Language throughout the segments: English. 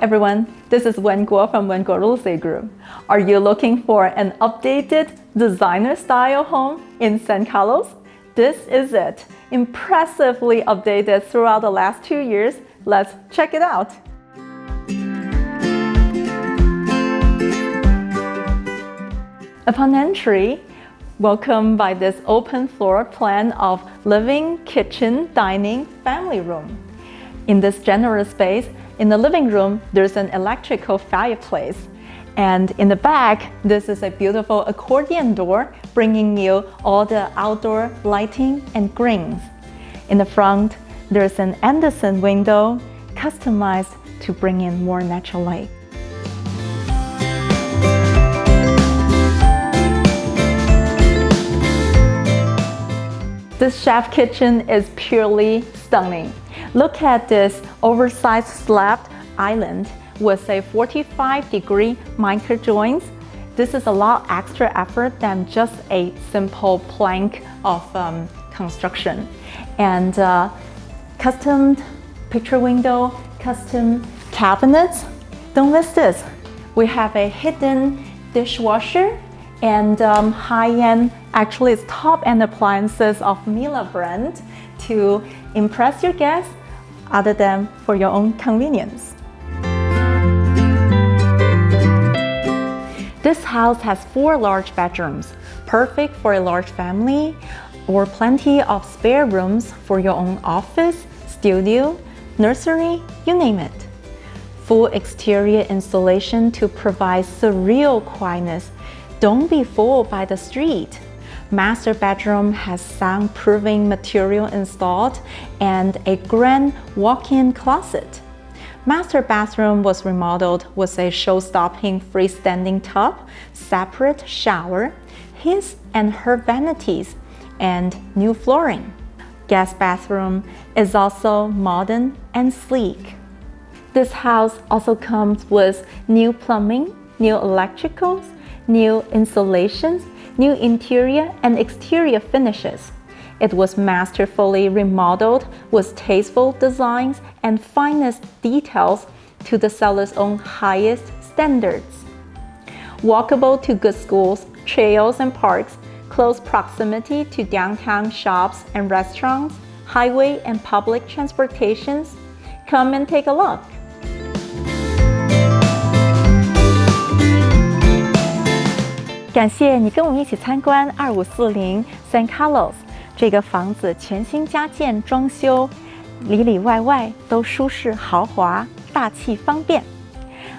everyone, this is Wen Guo from Wen Guo Real Estate Group. Are you looking for an updated designer style home in San Carlos? This is it. Impressively updated throughout the last 2 years. Let's check it out. Upon entry, welcome by this open floor plan of living, kitchen, dining, family room. In this generous space, in the living room, there's an electrical fireplace. And in the back, this is a beautiful accordion door, bringing you all the outdoor lighting and greens. In the front, there's an Anderson window, customized to bring in more natural light. This chef kitchen is purely stunning. Look at this oversized slab island with a 45-degree miter joints. This is a lot extra effort than just a simple plank of construction. And custom picture window, custom cabinets. Don't miss this. We have a hidden dishwasher and high-end, actually it's top-end appliances of Miele brand to impress your guests other than for your own convenience. This house has 4 large bedrooms, perfect for a large family or plenty of spare rooms for your own office, studio, nursery, you name it. Full exterior insulation to provide surreal quietness. Don't be fooled by the street. Master bedroom has soundproofing material installed and a grand walk-in closet. Master bathroom was remodeled with a show-stopping freestanding tub, separate shower, his and her vanities, and new flooring. Guest bathroom is also modern and sleek. This house also comes with new plumbing, new electricals, new insulations, new interior and exterior finishes. It was masterfully remodeled with tasteful designs and finest details to the seller's own highest standards. Walkable to good schools, trails and parks, close proximity to downtown shops and restaurants, highway and public transportations. Come and take a look. 感谢你跟我们一起参观2540 San Carlos。这个房子全新加建装修，里里外外都舒适豪华，大气方便。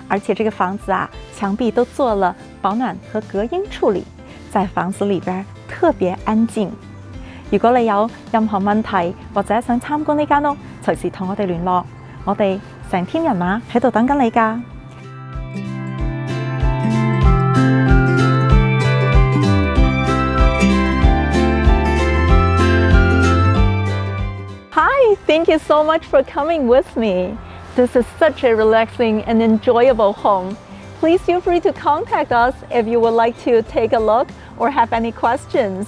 而且这个房子啊，墙壁都做了保暖和隔音處理，在房子裏邊特別安靜。如果你有任何問題或者想參觀呢間屋，隨時同我哋聯絡，我哋成 team 人馬喺度等緊你㗎。Hi, thank you so much for coming with me. This is such a relaxing and enjoyable home. Please feel free to contact us if you would like to take a look or have any questions.